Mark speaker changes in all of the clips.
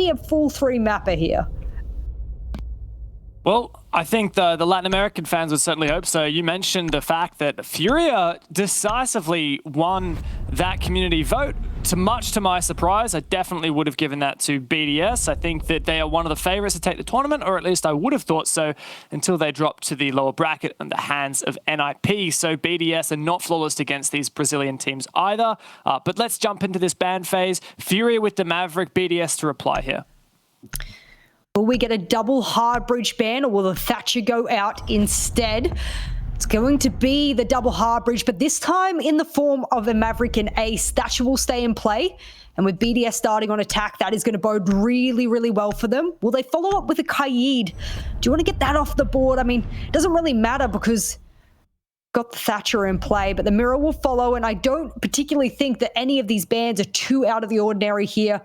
Speaker 1: be a full 3 mapper here.
Speaker 2: Well, I think the Latin American fans would certainly hope so. You mentioned the fact that FURIA decisively won that community vote. Much to my surprise, I definitely would have given that to BDS. I think that they are one of the favorites to take the tournament, or at least I would have thought so, until they dropped to the lower bracket in the hands of NIP. So BDS are not flawless against these Brazilian teams either. But let's jump into this ban phase. FURIA with the Maverick, BDS to reply here.
Speaker 1: Will we get a double hard breach ban, or will the Thatcher go out instead? It's going to be the double hard breach, but this time in the form of a Maverick and Ace. Thatcher will stay in play, and with BDS starting on attack, that is going to bode really, really well for them. Will they follow up with a Kaid? Do you want to get that off the board? I mean, it doesn't really matter because got the Thatcher in play, but the Mirror will follow, and I don't particularly think that any of these bans are too out of the ordinary here.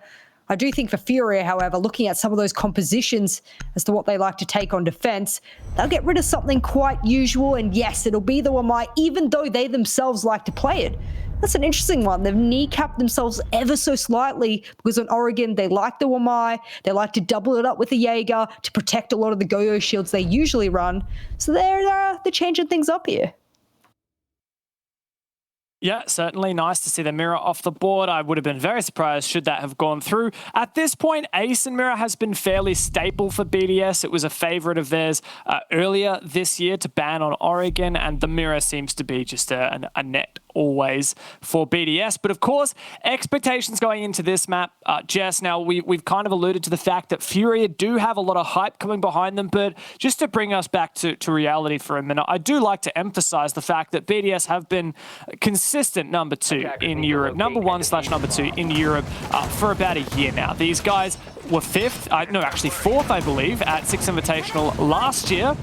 Speaker 1: I do think for FURIA, however, looking at some of those compositions as to what they like to take on defense, they'll get rid of something quite usual, and yes, it'll be the Wamai, even though they themselves like to play it. That's an interesting one. They've kneecapped themselves ever so slightly because on Oregon, they like the Wamai. They like to double it up with the Jaeger to protect a lot of the Goyo shields they usually run. So they're changing things up here.
Speaker 2: Yeah, certainly nice to see the Mirror off the board. I would have been very surprised should that have gone through. At this point, Ace and Mirror has been fairly staple for BDS. It was a favorite of theirs earlier this year to ban on Oregon, and the Mirror seems to be just a net always for BDS. But of course, expectations going into this map, Jess, now we've kind of alluded to the fact that FURIA do have a lot of hype coming behind them, but just to bring us back to reality for a minute, I do like to emphasize the fact that BDS have been consistent number 2 in Europe, number 1/number 2 in Europe for about a year now. These guys were 4th, I believe, at Six Invitational last year.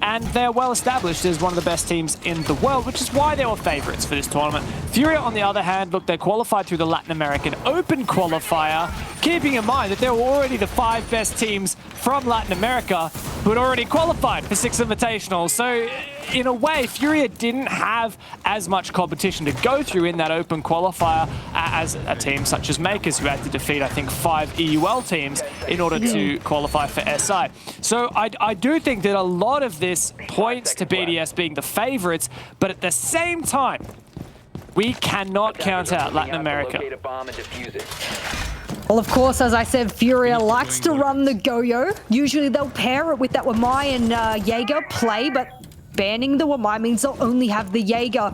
Speaker 2: And they're well established as one of the best teams in the world, which is why they were favorites for this tournament. FURIA, on the other hand, look, they qualified through the Latin American Open qualifier, keeping in mind that they were already the 5 best teams from Latin America who had already qualified for Six Invitational. So in a way, FURIA didn't have as much competition to go through in that Open qualifier as a team such as Makers, who had to defeat, I think, 5 EUL teams in order to qualify for SI. So I do think that a lot of this points to BDS being the favorites, but at the same time, we cannot count out Latin America.
Speaker 1: Well, of course, as I said, FURIA likes to run the Goyo. Usually they'll pair it with that Wamai and Jaeger play, but banning the Wamai means they'll only have the Jaeger.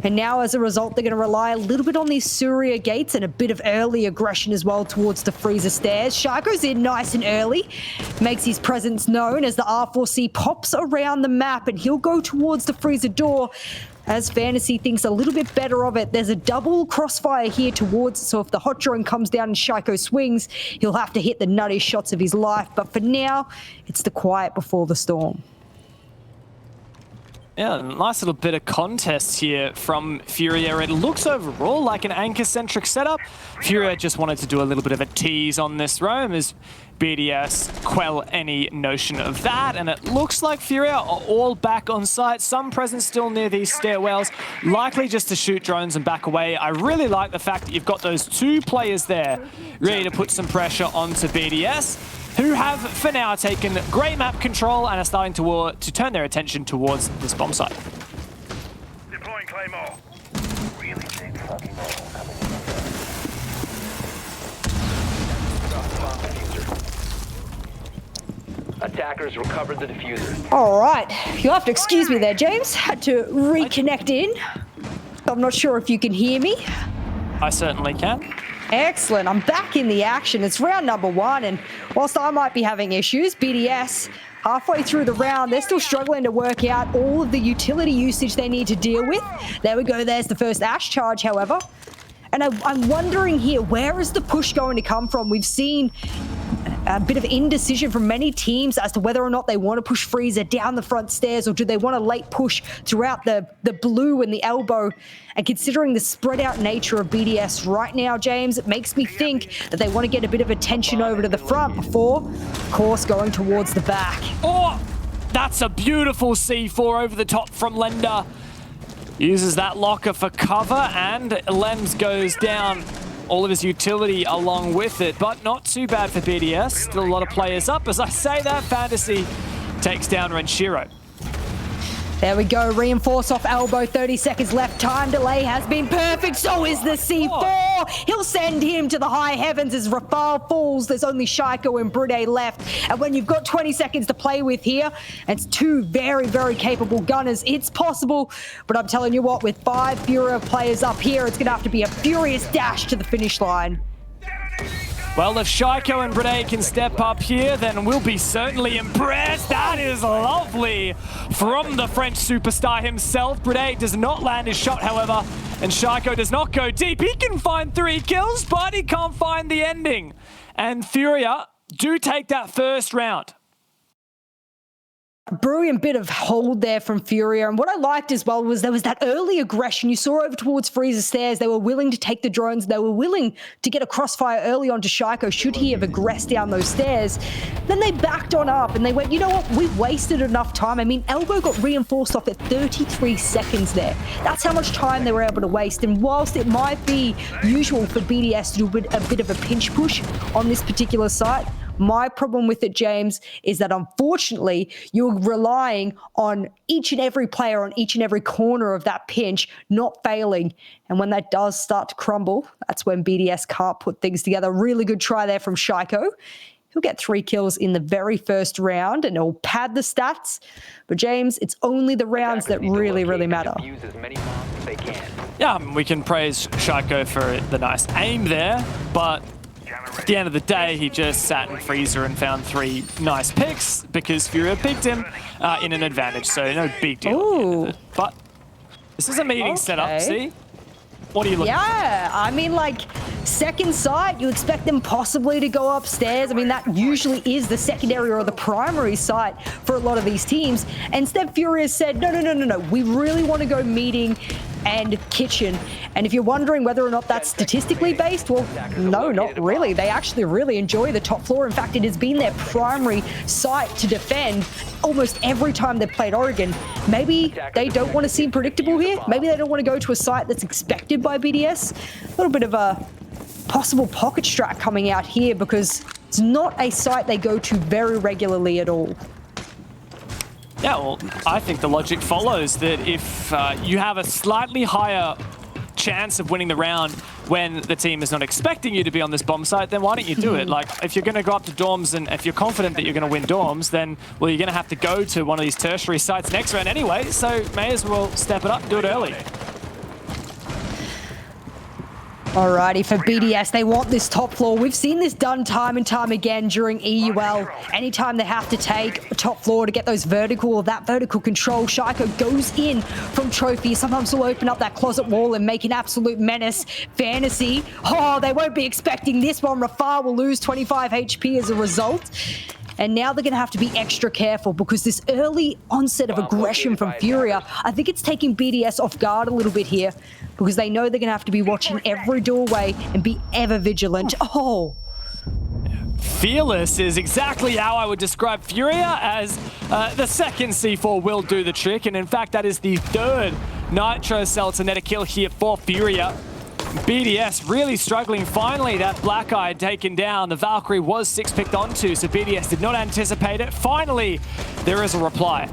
Speaker 1: And now, as a result, they're going to rely a little bit on these Surya gates and a bit of early aggression as well towards the freezer stairs. Shark goes in nice and early, makes his presence known as the R4C pops around the map, and he'll go towards the freezer door as Fantasy thinks a little bit better of it. There's a double crossfire here towards, so if the hot drone comes down and Shaiko swings, he'll have to hit the nuttiest shots of his life. But for now, it's the quiet before the storm.
Speaker 2: Yeah, nice little bit of contest here from FURIA. It looks overall like an anchor-centric setup. FURIA just wanted to do a little bit of a tease on this roam as BDS quell any notion of that. And it looks like FURIA are all back on site. Some present still near these stairwells, likely just to shoot drones and back away. I really like the fact that you've got those 2 players there ready to put some pressure onto BDS, who have, for now, taken great map control and are starting to turn their attention towards this bomb site.
Speaker 3: Deploying Claymore. Really big fucking coming in. Attackers recovered the diffuser.
Speaker 1: All right, you'll have to excuse me there, James. Had to reconnect in. I'm not sure if you can hear me.
Speaker 2: I certainly can.
Speaker 1: Excellent. I'm back in the action. It's round number 1, and whilst I might be having issues, BDS, halfway through the round, they're still struggling to work out all of the utility usage they need to deal with. There we go. There's the first Ash charge, however. And I'm wondering here, where is the push going to come from? We've seen a bit of indecision from many teams as to whether or not they want to push Freezer down the front stairs, or do they want a late push throughout the blue and the elbow. And considering the spread out nature of BDS right now, James, it makes me think that they want to get a bit of attention over to the front before, of course, going towards the back.
Speaker 2: Oh, that's a beautiful C4 over the top from Lenda. Uses that locker for cover, and Lens goes down all of his utility along with it, but not too bad for BDS. Still a lot of players up. As I say that, Fantasy takes down Renshiro.
Speaker 1: There we go, reinforce off elbow, 30 seconds left. Time delay has been perfect, so is the C4. He'll send him to the high heavens as Rafale falls. There's only Shaiko and Brude left. And when you've got 20 seconds to play with here, and it's two very, very capable gunners, it's possible. But I'm telling you what, with 5 FURIA players up here, it's gonna have to be a furious dash to the finish line.
Speaker 2: Well, if Shaiko and Brude can step up here, then we'll be certainly impressed. That is lovely from the French superstar himself. Brude does not land his shot, however, and Shaiko does not go deep. He can find 3 kills, but he can't find the ending. And FURIA do take that first round.
Speaker 1: Brilliant bit of hold there from FURIA, and what I liked as well was there was that early aggression. You saw over towards Freeze's stairs. They were willing to take the drones. They were willing to get a crossfire early onto Shaiko should he have aggressed down those stairs. Then they backed on up and they went, you know what, we've wasted enough time. I mean, Elbow got reinforced off at 33 seconds there. That's how much time they were able to waste. And whilst it might be usual for BDS to do a bit of a pinch push on this particular site, my problem with it, James, is that unfortunately you're relying on each and every player on each and every corner of that pinch not failing. And when that does start to crumble, that's when BDS can't put things together. Really good try there from Shaiko. He'll get 3 kills in the very first round and it'll pad the stats. But James, it's only the rounds that really, really matter.
Speaker 2: Yeah, we can praise Shaiko for the nice aim there, but at the end of the day, he just sat in Freezer and found 3 nice picks because FURIA picked him in an advantage, so no big deal. But this is a meeting setup, see? What are you looking for?
Speaker 1: Yeah, I mean, like, second site, you expect them possibly to go upstairs. I mean, that usually is the secondary or the primary site for a lot of these teams. And instead, FURIA said, no. We really want to go meeting and kitchen. And if you're wondering whether or not that's statistically based, well, no, not really. They actually really enjoy the top floor. In fact, it has been their primary site to defend almost every time they've played Oregon. Maybe they don't want to seem predictable here. Maybe they don't want to go to a site that's expected by BDS. A little bit of a possible pocket strat coming out here because it's not a site they go to very regularly at all.
Speaker 2: Yeah, well, I think the logic follows that if you have a slightly higher chance of winning the round when the team is not expecting you to be on this bomb site, then why don't you do it? Like, if you're going to go up to dorms and if you're confident that you're going to win dorms, then, well, you're going to have to go to one of these tertiary sites next round anyway, so may as well step it up and do it early.
Speaker 1: Alrighty, for BDS, they want this top floor. We've seen this done time and time again during EUL. Anytime they have to take top floor to get that vertical control, Shaiko goes in from Trophy. Sometimes he'll open up that closet wall and make an absolute menace. Fantasy, oh, they won't be expecting this one. Rafale will lose 25 HP as a result. And now they're going to have to be extra careful because this early onset of aggression from FURIA, I think it's taking BDS off guard a little bit here because they know they're going to have to be watching every doorway and be ever vigilant. Oh.
Speaker 2: Fearless is exactly how I would describe FURIA, as the second C4 will do the trick. And in fact, that is the 3rd Nitro Cell to net a kill here for FURIA. BDS really struggling. Finally, that Black Eye taken down. The Valkyrie was 6 picked onto, so BDS did not anticipate it. Finally, there is a reply.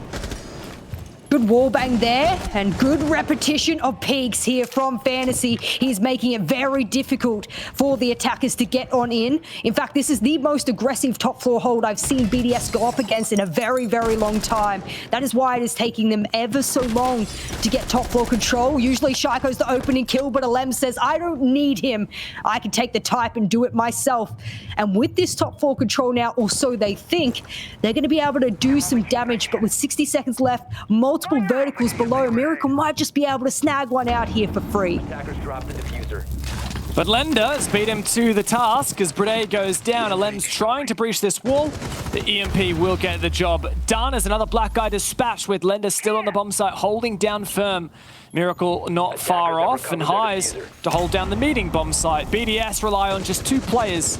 Speaker 1: Good wallbang there, and good repetition of peaks here from Fantasy. He's making it very difficult for the attackers to get on in. In fact, this is the most aggressive top floor hold I've seen BDS go up against in a very, very long time. That is why it is taking them ever so long to get top floor control. Usually Shaiko's the opening kill, but Alem says, I don't need him. I can take the type and do it myself. And with this top floor control now, or so they think, they're going to be able to do some damage, but with 60 seconds left, multiple verticals below, Miracle might just be able to snag one out here for free.
Speaker 2: But Lender has beat him to the task as Brude goes down. Alem's trying to breach this wall. The EMP will get the job done as another Black Guy dispatched with Lender still on the bomb site, holding down firm. Miracle not far off, and Highs to hold down the meeting bomb site. BDS rely on just 2 players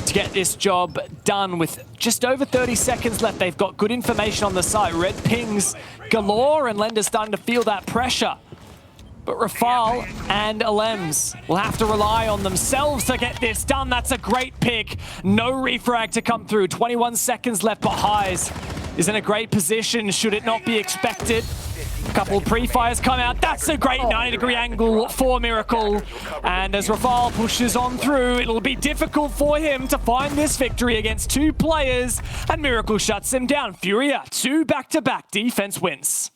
Speaker 2: to get this job done with just over 30 seconds left. They've got good information on the site. Red pings galore, and Lender's starting to feel that pressure. But Rafal and Alems will have to rely on themselves to get this done. That's a great pick. No refrag to come through. 21 seconds left, but Highs is in a great position should it not be expected. A couple of pre-fires come out. That's a great 90-degree angle for Miracle. And as Rafal pushes on through, it'll be difficult for him to find this victory against two players. And Miracle shuts him down. FURIA, 2 back-to-back defense wins.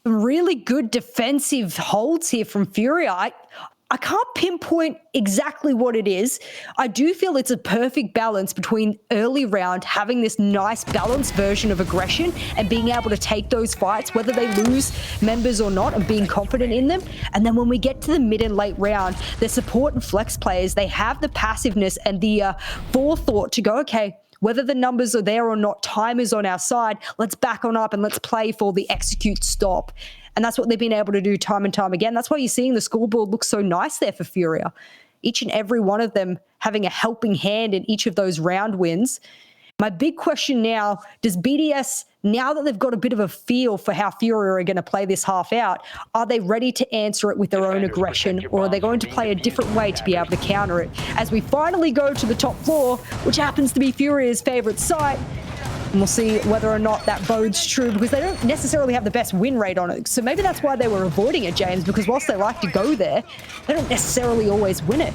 Speaker 1: Really good defensive holds here from FURIA. I can't pinpoint exactly what it is. I do feel it's a perfect balance between early round having this nice balanced version of aggression and being able to take those fights, whether they lose members or not, and being confident in them. And then when we get to the mid and late round, the support and flex players, they have the passiveness and the forethought to go, okay, whether the numbers are there or not, time is on our side. Let's back on up and let's play for the execute stop. And that's what they've been able to do time and time again. That's why you're seeing the scoreboard look so nice there for FURIA. Each and every one of them having a helping hand in each of those round wins. My big question now, does BDS, now that they've got a bit of a feel for how FURIA are going to play this half out, are they ready to answer it with their own aggression, or are they going to play a different way to be able to counter it? As we finally go to the top floor, which happens to be FURIA's favorite site, and we'll see whether or not that bodes true, because they don't necessarily have the best win rate on it. So maybe that's why they were avoiding it, James, because whilst they like to go there, they don't necessarily always win it.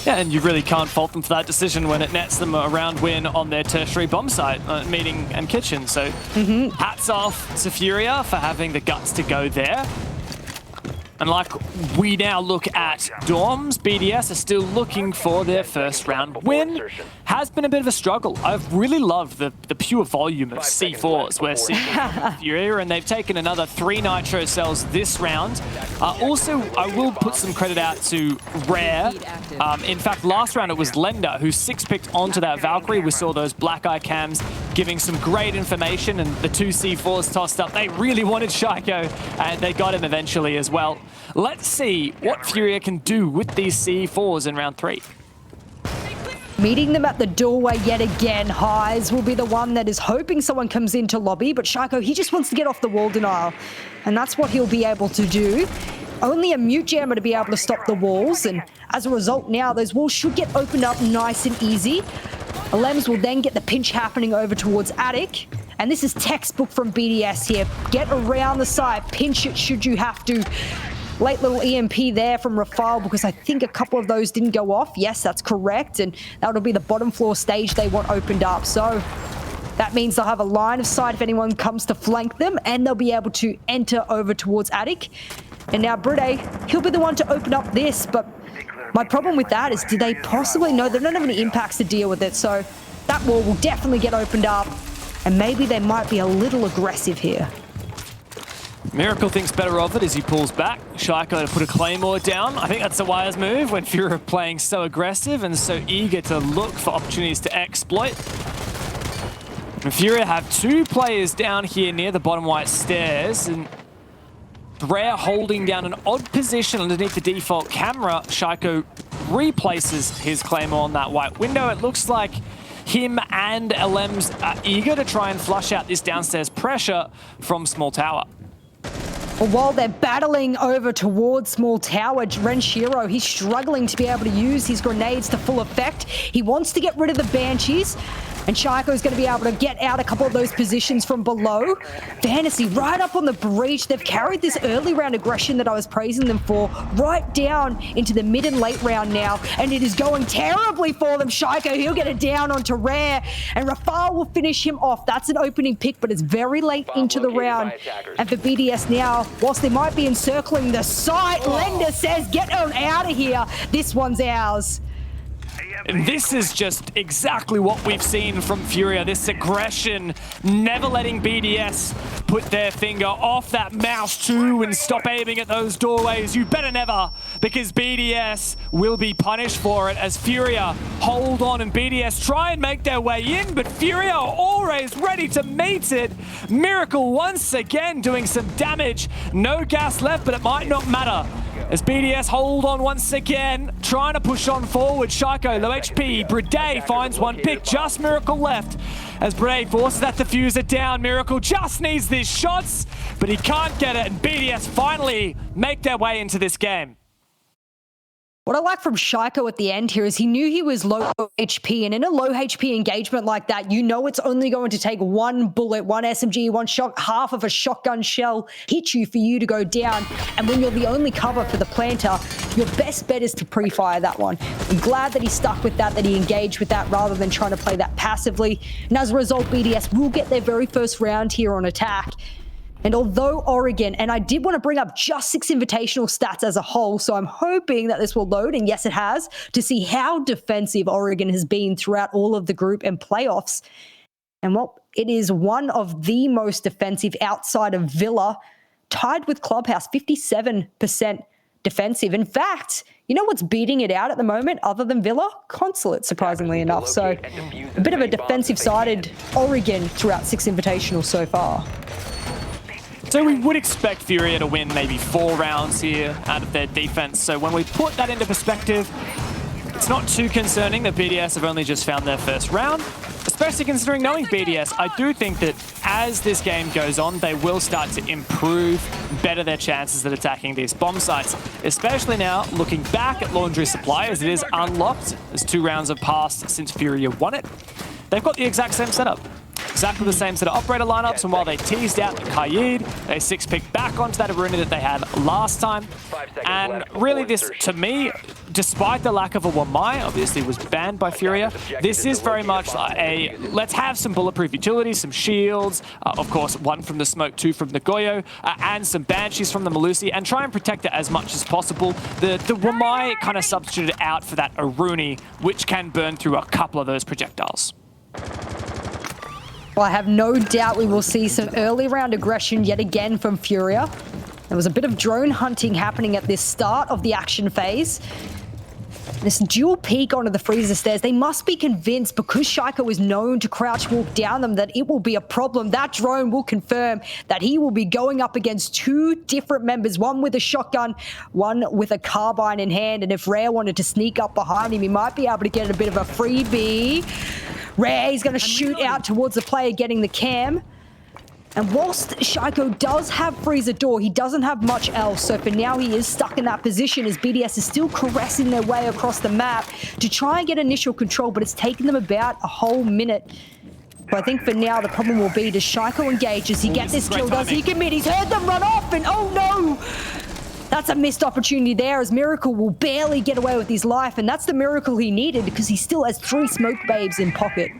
Speaker 2: Yeah, and you really can't fault them for that decision when it nets them a round win on their tertiary bomb site, meeting and kitchen. So hats off to FURIA for having the guts to go there. And like we now look at Dorms, BDS are still looking for their first round win. Has been a bit of a struggle. I've really loved the pure volume of C4s we're seeing from FURIA, and they've taken another 3 nitro cells this round. Also, I will put some credit out to Rare. In fact, last round it was Lender who 6-picked onto that Valkyrie. We saw those black eye cams giving some great information, and the 2 C4s tossed up. They really wanted Shaiko, and they got him eventually as well. Let's see what FURIA can do with these C4s in round 3.
Speaker 1: Meeting them at the doorway yet again. Highs will be the one that is hoping someone comes into lobby, but Shaiko, he just wants to get off the wall denial, and that's what he'll be able to do. Only a mute jammer to be able to stop the walls, and as a result now, those walls should get opened up nice and easy. Alems will then get the pinch happening over towards Attic, and this is textbook from BDS here. Get around the side, pinch it should you have to. Late little EMP there from Rafal, because I think a couple of those didn't go off. Yes, that's correct, and that'll be the bottom floor stage they want opened up. So that means they'll have a line of sight if anyone comes to flank them, and they'll be able to enter over towards Attic. And now Bride, he'll be the one to open up this, but my problem with that is, do they possibly know they don't have any impacts to deal with it? So that wall will definitely get opened up, and maybe they might be a little aggressive here.
Speaker 2: Miracle thinks better of it as he pulls back. Shaiko to put a claymore down. I think that's a wise move when FURIA are playing so aggressive and so eager to look for opportunities to exploit. And FURIA have 2 players down here near the bottom white stairs, and Rare holding down an odd position underneath the default camera. Shaiko replaces his claymore on that white window. It looks like him and Alems are eager to try and flush out this downstairs pressure from Small Tower.
Speaker 1: Well, while they're battling over towards Small Tower, Renshiro, he's struggling to be able to use his grenades to full effect. He wants to get rid of the Banshees, and Shaiko's going to be able to get out a couple of those positions from below. Fantasy right up on the breach. They've carried this early round aggression that I was praising them for right down into the mid and late round now, and it is going terribly for them. Shaiko, he'll get it down onto Rare, and Rafal will finish him off. That's an opening pick, but it's very late into the round. And for BDS now, whilst they might be encircling the site, Lender says, get on out of here. This one's ours.
Speaker 2: And this is just exactly what we've seen from FURIA, this aggression, never letting BDS put their finger off that mouse too and stop aiming at those doorways. You better never, because BDS will be punished for it as FURIA hold on and BDS try and make their way in, but FURIA are always ready to meet it. Miracle once again doing some damage. No gas left, but it might not matter As BDS hold on once again, trying to push on forward. Shaiko, low HP. Brede finds one pick, just Miracle left. As Brede forces that diffuser down, Miracle just needs these shots, but he can't get it, and BDS finally make their way into this game.
Speaker 1: What I like from Shaiko at the end here is he knew he was low HP, and in a low HP engagement like that, you know it's only going to take one bullet, one SMG, one shot, half of a shotgun shell hit you for you to go down. And when you're the only cover for the planter, your best bet is to pre-fire that one. I'm glad that he stuck with that he engaged with that rather than trying to play that passively. And as a result, BDS will get their very first round here on attack. And although Oregon, and I did want to bring up just Six Invitational stats as a whole, so I'm hoping that this will load, and yes, it has, to see how defensive Oregon has been throughout all of the group and playoffs. And well, it is one of the most defensive outside of Villa, tied with Clubhouse, 57% defensive. In fact, you know what's beating it out at the moment other than Villa? Consulate, surprisingly enough. So a bit of a defensive-sided Oregon throughout Six Invitational so far.
Speaker 2: So we would expect FURIA to win maybe 4 rounds here out of their defense. So when we put that into perspective, it's not too concerning that BDS have only just found their first round, especially considering knowing BDS. I do think that as this game goes on, they will start to improve, better their chances at attacking these bomb sites, especially now looking back at Laundry Supply as it is unlocked, as 2 rounds have passed since FURIA won it. They've got the exact same setup. Exactly the same set of operator lineups, and while they teased out the Kaid, they 6-picked back onto that Aruna that they had last time. And really this, to me, despite the lack of a Wamai, obviously was banned by FURIA, this is very much a, let's have some bulletproof utilities, some shields, of course, 1 from the Smoke, 2 from the Goyo, and some Banshees from the Malusi, and try and protect it as much as possible. The Wamai kind of substituted out for that Aruni, which can burn through a couple of those projectiles.
Speaker 1: Well, I have no doubt we will see some early round aggression yet again from FURIA. There was a bit of drone hunting happening at this start of the action phase. This dual peek onto the freezer stairs, they must be convinced, because Shaiko is known to crouch walk down them, that it will be a problem. That drone will confirm that he will be going up against 2 different members, one with a shotgun, one with a carbine in hand. And if Rare wanted to sneak up behind him, he might be able to get a bit of a freebie. Rare, he's going to shoot out towards the player getting the cam. And whilst Shaiko does have freezer door, he doesn't have much else. So for now, he is stuck in that position as BDS is still caressing their way across the map to try and get initial control, but it's taken them about a whole minute. But I think for now, the problem will be, does Shaiko engage? Does he get this kill? Does he commit? He's heard them run off, and oh no! That's a missed opportunity there, as Miracle will barely get away with his life, and that's the miracle he needed because he still has 3 smoke babes in pocket.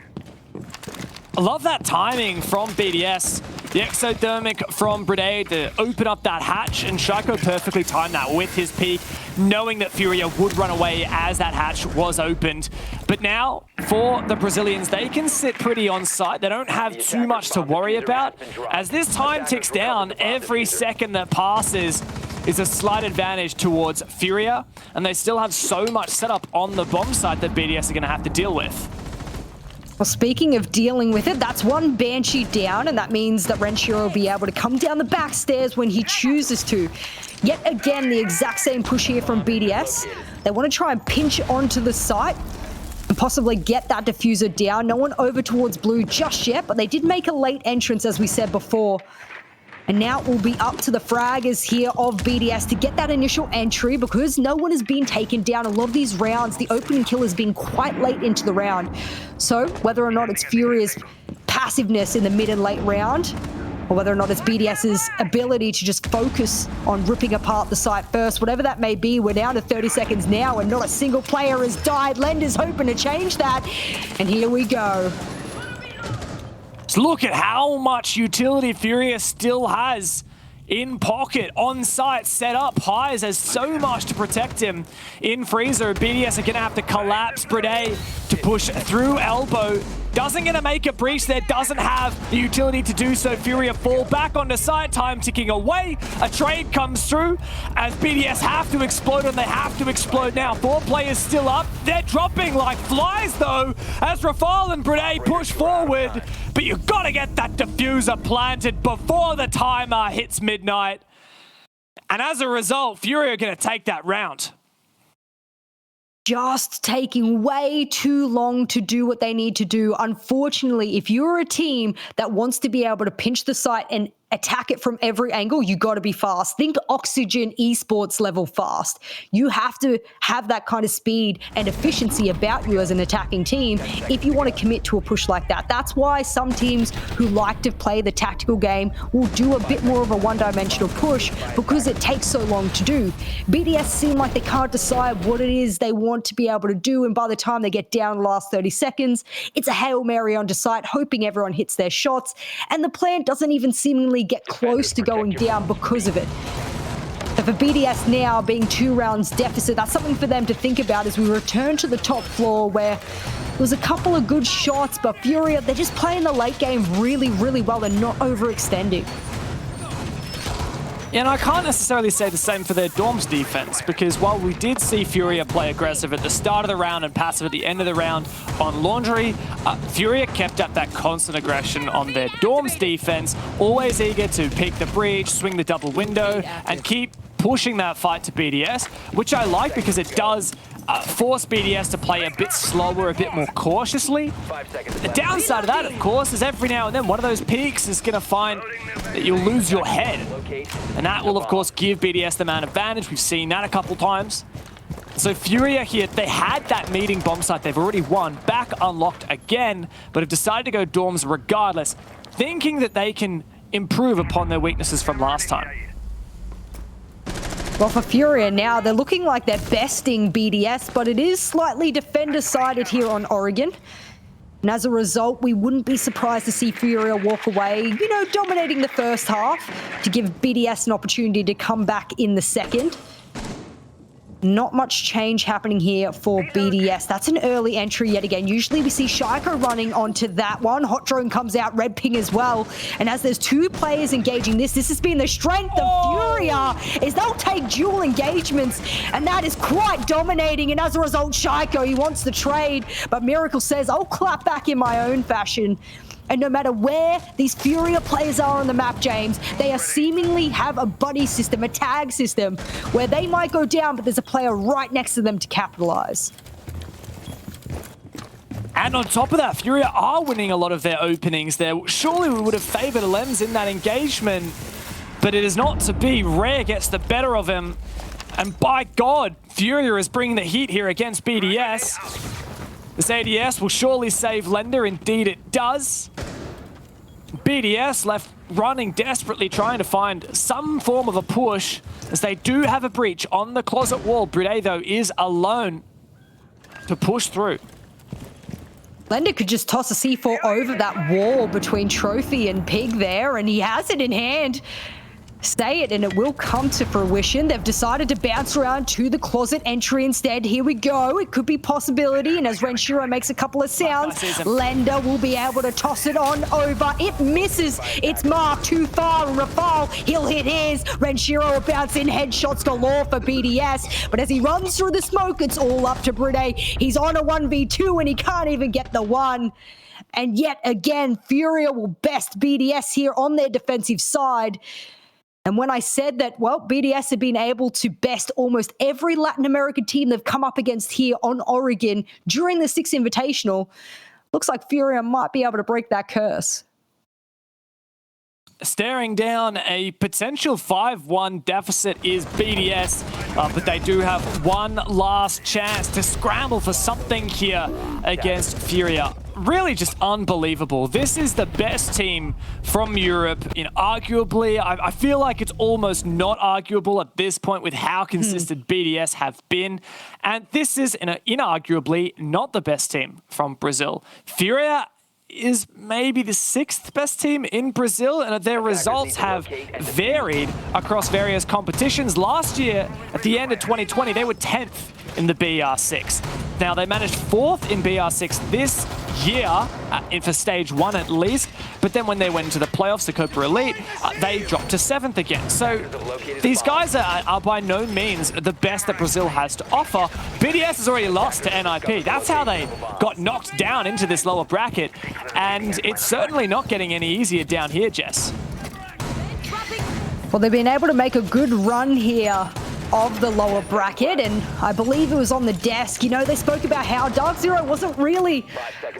Speaker 2: I love that timing from BDS. The exothermic from Brede to open up that hatch, and Shaiko perfectly timed that with his peek, knowing that FURIA would run away as that hatch was opened. But now, for the Brazilians, they can sit pretty on site. They don't have too much to worry about. As this time ticks down, every second that passes is a slight advantage towards FURIA, and they still have so much setup on the bomb site that BDS are going to have to deal with.
Speaker 1: Well, speaking of dealing with it, that's 1 Banshee down, and that means that Renshiro will be able to come down the back stairs when he chooses to. Yet again, the exact same push here from BDS. They want to try and pinch onto the site and possibly get that diffuser down. No one over towards blue just yet, but they did make a late entrance, as we said before. And now it will be up to the fraggers here of BDS to get that initial entry, because no one has been taken down. A lot of these rounds, the opening kill has been quite late into the round. So whether or not it's FURIA's passiveness in the mid and late round, or whether or not it's BDS's ability to just focus on ripping apart the site first, whatever that may be, we're down to 30 seconds now and not a single player has died. Lender's hoping to change that. And here we go.
Speaker 2: So look at how much utility FURIA still has in pocket, on site, set up. Highs has so much to protect him in freezer. BDS are going to have to collapse Brede to push through elbow. Doesn't going to make a breach there, doesn't have the utility to do so. FURIA fall back onto site, time ticking away. A trade comes through as BDS have to explode, and they have to explode now. 4 players still up. They're dropping like flies though as Rafal and Brede push forward. But you've got to get that diffuser planted before the timer hits midnight. And as a result, FURIA are going to take that round.
Speaker 1: Just taking way too long to do what they need to do. Unfortunately, if you're a team that wants to be able to pinch the site and attack it from every angle, you got to be fast. Think Oxygen Esports level fast. You have to have that kind of speed and efficiency about you as an attacking team if you want to commit to a push like that. That's why some teams who like to play the tactical game will do a bit more of a one-dimensional push because it takes so long to do. BDS seem like they can't decide what it is they want to be able to do, and by the time they get down the last 30 seconds, it's a Hail Mary onto site, hoping everyone hits their shots, and the plant doesn't even seemingly get close to going down because of it. So for BDS now being 2 rounds deficit, that's something for them to think about as we return to the top floor where there was a couple of good shots, but FURIA, they're just playing the late game really, really well and not overextending.
Speaker 2: Yeah, and I can't necessarily say the same for their Dorms defense, because while we did see FURIA play aggressive at the start of the round and passive at the end of the round on Laundry, FURIA kept up that constant aggression on their Dorms defense, always eager to pick the breach, swing the double window, and keep pushing that fight to BDS, which I like because it does force BDS to play a bit slower, a bit more cautiously. The downside of that, of course, is every now and then one of those peaks is going to find that you'll lose your head. And that will, of course, give BDS the man advantage. We've seen that a couple times. So FURIA here, they had that meeting bomb site. They've already won, back unlocked again, but have decided to go Dorms regardless, thinking that they can improve upon their weaknesses from last time.
Speaker 1: Well, for FURIA now, they're looking like they're besting BDS, but it is slightly defender-sided here on Oregon. And as a result, we wouldn't be surprised to see FURIA walk away, you know, dominating the first half to give BDS an opportunity to come back in the second. Not much change happening here for BDS. That's an early entry yet again. Usually we see Shaiko running onto that one. Hot Drone comes out, Red Ping as well. And as there's 2 players engaging this has been the strength of FURIA, is they'll take dual engagements, and that is quite dominating. And as a result, Shaiko, he wants the trade, but Miracle says, I'll clap back in my own fashion. And no matter where these FURIA players are on the map, James, they are seemingly have a buddy system, a tag system, where they might go down, but there's a player right next to them to capitalize.
Speaker 2: And on top of that, FURIA are winning a lot of their openings there. Surely we would have favored Lems in that engagement, but it is not to be. Rare gets the better of him. And by God, FURIA is bringing the heat here against BDS. This ADS will surely save Lender, indeed it does. BDS left running desperately, trying to find some form of a push, as they do have a breach on the closet wall. Bride, though, is alone to push through.
Speaker 1: Lender could just toss a C4 over that wall between Trophy and Pig there, and he has it in hand. Say it and it will come to fruition. They've decided to bounce around to the closet entry instead. Here we go. It could be possibility. And as Renshiro makes a couple of sounds, Lender will be able to toss it on over. It misses. It's marked too far. And Rafal, he'll hit his. Renshiro will bounce in. Headshots galore for BDS. But as he runs through the smoke, it's all up to Bride. He's on a 1v2 and he can't even get the one. And yet again, FURIA will best BDS here on their defensive side. And when I said that, well, BDS have been able to best almost every Latin American team they've come up against here on Oregon during the Six Invitational, looks like FURIA might be able to break that curse.
Speaker 2: Staring down a potential 5-1 deficit is BDS, but they do have one last chance to scramble for something here against FURIA. Really just unbelievable. This is the best team from Europe, arguably. I feel like it's almost not arguable at this point with how consistent BDS have been. And this is inarguably not the best team from Brazil. FURIA is maybe the 6th best team in Brazil, and their results have varied across various competitions. Last year, at the end of 2020, they were 10th in the BR6. Now, they managed 4th in BR6 this year, for stage 1 at least, but then when they went into the playoffs, the Copa Elite, they dropped to 7th again. So these guys are by no means the best that Brazil has to offer. BDS has already lost to NIP. That's how they got knocked down into this lower bracket, and it's certainly not getting any easier down here, Jess.
Speaker 1: Well, they've been able to make a good run here of the lower bracket, and I believe it was on the desk. You know, they spoke about how Dark Zero wasn't really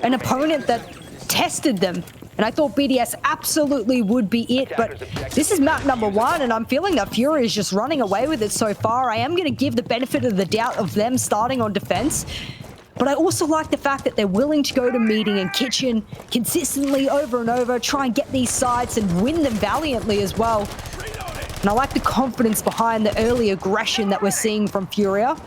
Speaker 1: an opponent that tested them. And I thought BDS absolutely would be it, but this is map number 1, and I'm feeling that FURIA is just running away with it so far. I am going to give the benefit of the doubt of them starting on defense, but I also like the fact that they're willing to go to meeting and kitchen consistently over and over, try and get these sites and win them valiantly as well. And I like the confidence behind the early aggression that we're seeing from FURIA.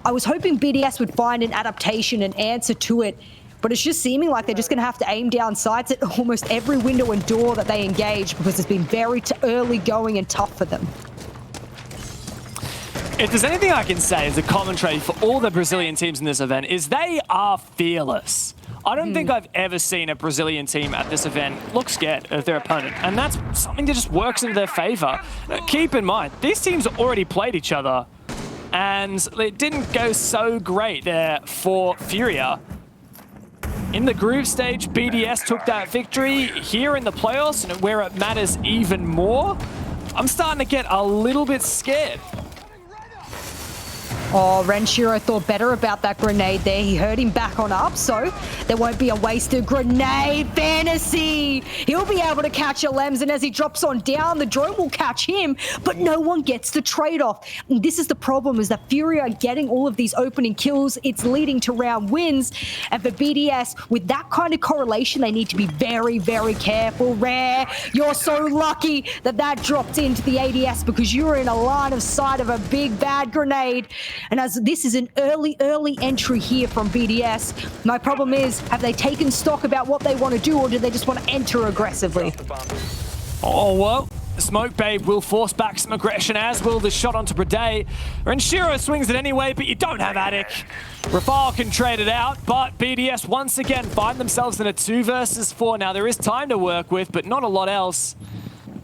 Speaker 1: I was hoping BDS would find an adaptation, an answer to it, but it's just seeming like they're just going to have to aim down sights at almost every window and door that they engage, because it's been very early going and tough for them.
Speaker 2: If there's anything I can say as a commentary for all the Brazilian teams in this event, is they are fearless. I don't think I've ever seen a Brazilian team at this event look scared of their opponent, and that's something that just works in their favor. Keep in mind, these teams already played each other, and it didn't go so great there for FURIA. In the group stage, BDS took that victory. Here in the playoffs, and where it matters even more, I'm starting to get a little bit scared.
Speaker 1: Oh, Renshiro thought better about that grenade there. He heard him back on up, so there won't be a wasted grenade. Fantasy! He'll be able to catch a Lems, and as he drops on down, the drone will catch him, but no one gets the trade-off. And this is the problem, is that FURIA are getting all of these opening kills. It's leading to round wins, and for BDS, with that kind of correlation, they need to be very, very careful. Rare, you're so lucky that that dropped into the ADS, because you were in a line of sight of a big bad grenade. And as this is an early entry here from BDS, my problem is, have they taken stock about what they want to do, or do they just want to enter aggressively?
Speaker 2: Oh, well, the Smoke Babe will force back some aggression, as will the shot onto Brade. Renshiro swings it anyway, but you don't have Attic. Rafale can trade it out, but BDS once again find themselves in a 2 versus 4. Now, there is time to work with, but not a lot else.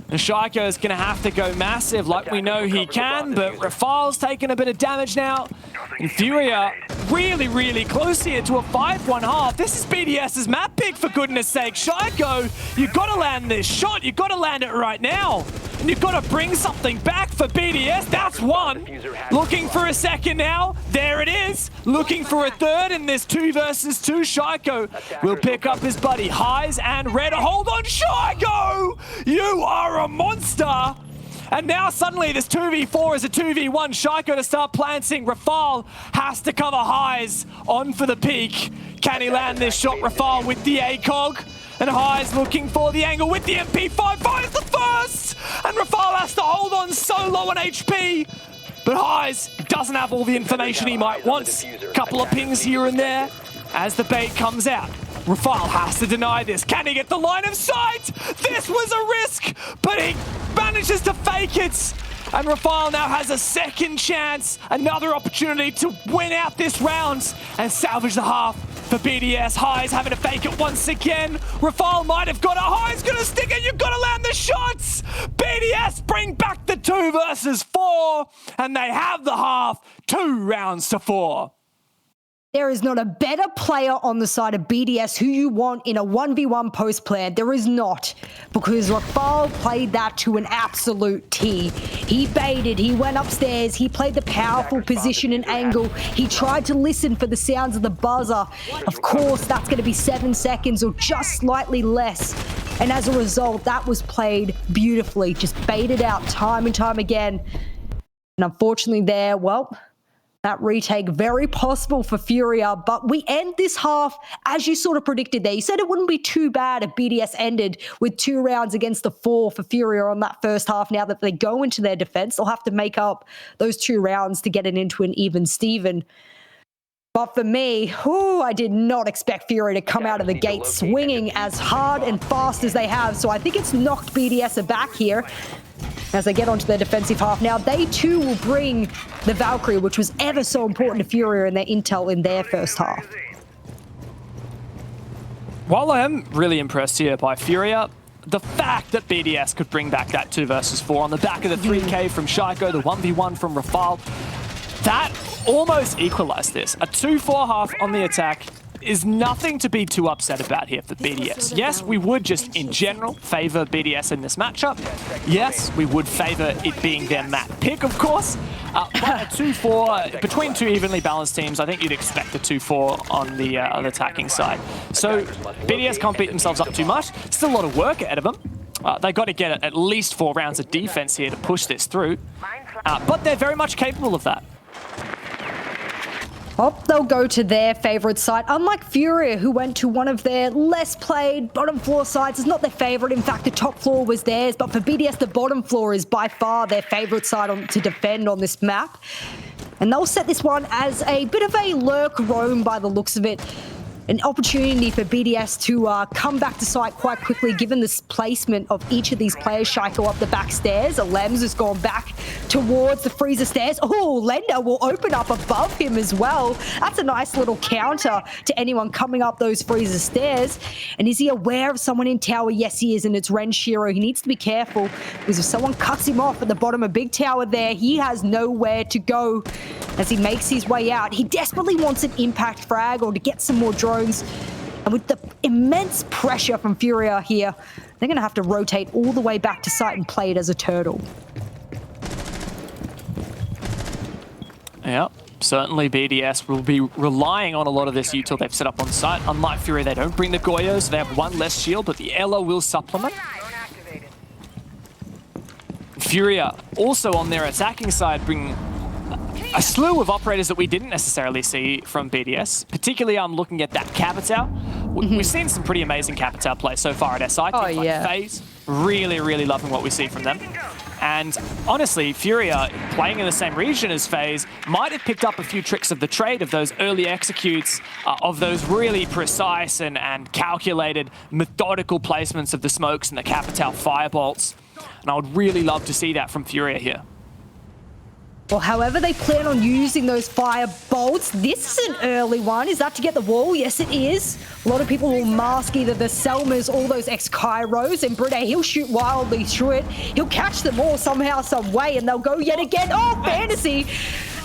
Speaker 2: And Shaiko is going to have to go massive like we know he can, but Rafale's taking a bit of damage now. And FURIA really, really close here to a 5-1 half. This is BDS's map pick, for goodness sake. Shaiko, you've got to land this shot. You've got to land it right now. And you've got to bring something back for BDS. That's one. Looking for a second now. There it is. Looking for a third in this 2 versus 2. Shaiko will pick up his buddy Highs and Red. Hold on, Shaiko! You are a monster! And now suddenly this 2v4 is a 2v1. Shaiko to start planting. Rafale has to cover Highs on for the peak. Can he land this shot? Rafale with the ACOG. And Highs looking for the angle with the MP5. Finds the first! And Rafale has to hold on so low on HP. But Highs doesn't have all the information he might want. Couple of pings here and there as the bait comes out. Rafale has to deny this. Can he get the line of sight? This was a risk, but he manages to fake it. And Rafale now has a second chance, another opportunity to win out this round and salvage the half for BDS. Highs having to fake it once again. Rafale might have got a Highs gonna stick it. You've got to land the shots. BDS bring back the 2 versus 4, and they have the half 2 rounds to 4.
Speaker 1: There is not a better player on the side of BDS who you want in a 1v1 post plan. There is not, because Rafale played that to an absolute T. He baited, he went upstairs, he played the powerful position and angle. He tried to listen for the sounds of the buzzer. Of course, that's going to be 7 seconds or just slightly less. And as a result, that was played beautifully, just baited out time and time again. And unfortunately there, well, that retake very possible for FURIA, but we end this half as you sort of predicted there. You said it wouldn't be too bad if BDS ended with 2 rounds against the 4 for FURIA on that first half. Now that they go into their defense, they'll have to make up those 2 rounds to get it into an even Steven. But for me, I did not expect FURIA to come out of the gate swinging as hard and fast as they have. So I think it's knocked BDS aback here as they get onto their defensive half. Now, they too will bring the Valkyrie, which was ever so important to FURIA and their intel in their first half.
Speaker 2: While I am really impressed here by FURIA, the fact that BDS could bring back that 2 versus 4 on the back of the 3K from Shaiko, the 1v1 from Rafale, that almost equalized this. A 2-4 half on the attack. is nothing to be too upset about here for BDS. Yes, we would just in general favor BDS in this matchup. Yes, we would favor it being their map pick, of course. But a 2-4, between two evenly balanced teams, I think you'd expect a 2-4 on the attacking side. So BDS can't beat themselves up too much. Still a lot of work ahead of them. They got to get at least 4 rounds of defense here to push this through. But they're very much capable of that.
Speaker 1: Oh, they'll go to their favorite site. Unlike FURIA, who went to one of their less played bottom floor sites. It's not their favorite. In fact, the top floor was theirs. But for BDS, the bottom floor is by far their favorite site to defend on this map. And they'll set this one as a bit of a lurk roam by the looks of it. An opportunity for BDS to come back to site quite quickly, given this placement of each of these players. Shaiko up the back stairs. Lems has gone back towards the freezer stairs. Oh, Lender will open up above him as well. That's a nice little counter to anyone coming up those freezer stairs. And is he aware of someone in tower? Yes, he is, and it's Renshiro. He needs to be careful, because if someone cuts him off at the bottom of big tower there, he has nowhere to go as he makes his way out. He desperately wants an impact frag or to get some more drones. And with the immense pressure from FURIA here, they're going to have to rotate all the way back to site and play it as a turtle.
Speaker 2: Yeah, certainly BDS will be relying on a lot of this util they've set up on site. Unlike FURIA, they don't bring the Goyos. They have one less shield, but the Elo will supplement. FURIA also on their attacking side bring a slew of operators that we didn't necessarily see from BDS. Particularly, I'm looking at that Capitao. We've seen some pretty amazing Capitao play so far at SI. Teams like FaZe, really loving what we see from them. And honestly, FURIA, playing in the same region as FaZe, might have picked up a few tricks of the trade of those early executes, of those really precise and calculated, methodical placements of the smokes and the Capitao firebolts. And I would really love to see that from FURIA here.
Speaker 1: Well, however they plan on using those fire bolts, this is an early one. Is that to get the wall? Yes, it is. A lot of people will mask either the Selmas or those ex-Kairos, and Brune, he'll shoot wildly through it. He'll catch them all somehow, some way, and they'll go yet again. Oh, Fantasy!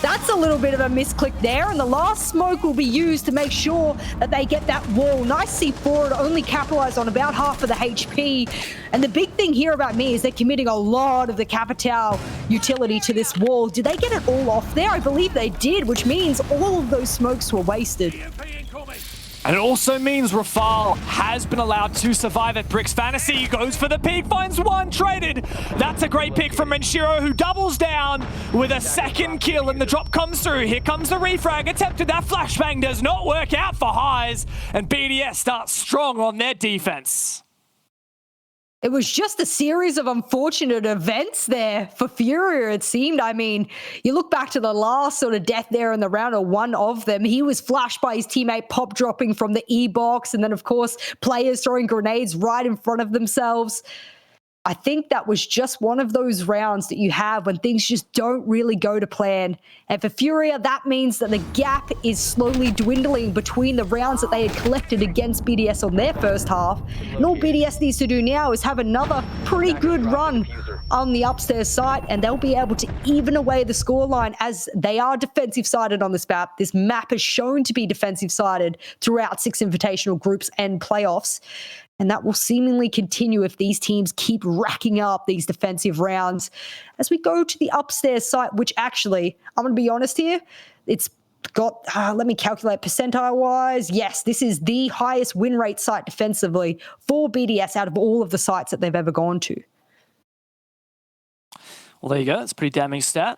Speaker 1: That's a little bit of a misclick there, and the last smoke will be used to make sure that they get that wall. Nice C4 to only capitalize on about half of the HP. And the big thing here about me is they're committing a lot of the Capitao utility to this wall. Did they get it all off there? I believe they did, which means all of those smokes were wasted.
Speaker 2: And it also means Rafal has been allowed to survive at Bricks. Fantasy goes for the peak, finds one, traded. That's a great pick from Renshiro, who doubles down with a second kill, and the drop comes through. Here comes the refrag, attempted that flashbang, does not work out for Highs, and BDS starts strong on their defense.
Speaker 1: It was just a series of unfortunate events there for FURIA, it seemed. I mean, you look back to the last sort of death there in the round, or one of them. He was flashed by his teammate pop dropping from the E-box, and then, of course, players throwing grenades right in front of themselves. I think that was just one of those rounds that you have when things just don't really go to plan. And for FURIA, that means that the gap is slowly dwindling between the rounds that they had collected against BDS on their first half. And all BDS needs to do now is have another pretty good run on the upstairs side, and they'll be able to even away the scoreline, as they are defensive-sided on this map. This map is shown to be defensive-sided throughout Six Invitational groups and playoffs. And that will seemingly continue if these teams keep racking up these defensive rounds. As we go to the upstairs site, which actually, I'm going to be honest here, it's got, let me calculate percentile-wise. Yes, this is the highest win rate site defensively for BDS out of all of the sites that they've ever gone to.
Speaker 2: Well, there you go. It's a pretty damning stat.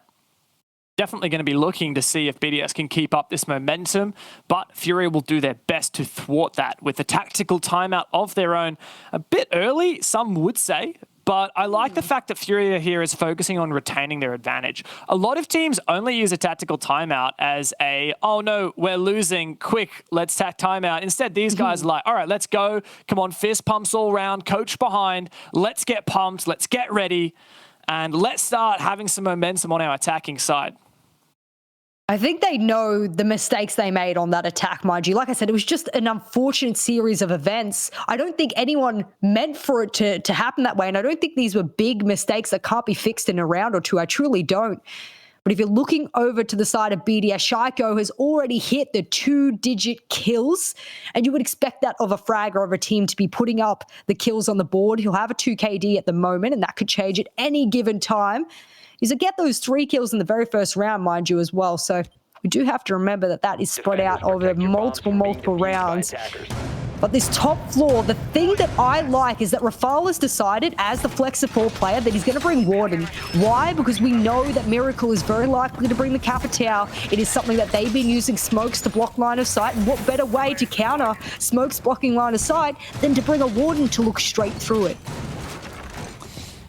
Speaker 2: Definitely going to be looking to see if BDS can keep up this momentum, but FURIA will do their best to thwart that with a tactical timeout of their own. A bit early, some would say, but I like the fact that FURIA here is focusing on retaining their advantage. A lot of teams only use a tactical timeout as a, oh no, we're losing, quick, let's tack timeout. Instead, these guys are like, all right, let's go. Come on, fist pumps all around, coach behind. Let's get pumped, let's get ready, and let's start having some momentum on our attacking side.
Speaker 1: I think they know the mistakes they made on that attack, mind you. Like I said, it was just an unfortunate series of events. I don't think anyone meant for it to happen that way, and I don't think these were big mistakes that can't be fixed in a round or two. I truly don't. But if you're looking over to the side of BDS, Shaiko has already hit the 2-digit kills, and you would expect that of a fragger of a team to be putting up the kills on the board. He'll have a 2 KD at the moment, and that could change at any given time. He's to get those 3 kills in the very first round, mind you, as well. So we do have to remember that that is spread out over multiple rounds. But this top floor, the thing that I like is that Rafal has decided, as the flex support player, that he's going to bring Warden. Why? Because we know that Miracle is very likely to bring the Capitao. It is something that they've been using smokes to block line of sight. And what better way to counter smokes blocking line of sight than to bring a Warden to look straight through it?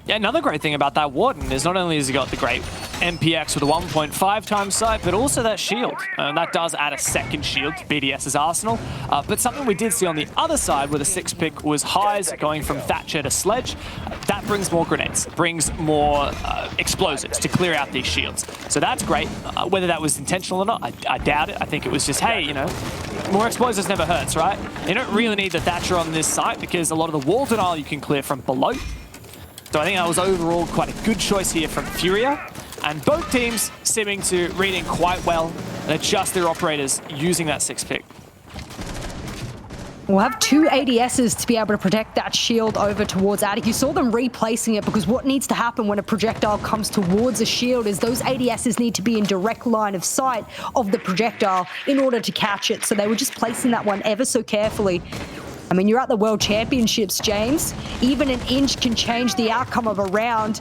Speaker 2: Yeah, another great thing about that Warden is not only has he got the great MPX with a 1.5 times sight, but also that shield. That does add a second shield to BDS's arsenal. But something we did see on the other side where the 6 pick was highs going from Thatcher to Sledge, that brings more grenades, brings more explosives to clear out these shields. So that's great. Whether that was intentional or not, I doubt it. I think it was just, hey, you know, more explosives never hurts, right? You don't really need the Thatcher on this site because a lot of the wall denial you can clear from below. So I think that was overall quite a good choice here from FURIA. And both teams seeming to read in quite well and adjust their operators using that 6 pick.
Speaker 1: We'll have 2 ADSs to be able to protect that shield over towards Attic. You saw them replacing it because what needs to happen when a projectile comes towards a shield is those ADSs need to be in direct line of sight of the projectile in order to catch it. So they were just placing that one ever so carefully. I mean, you're at the World Championships, James. Even an inch can change the outcome of a round.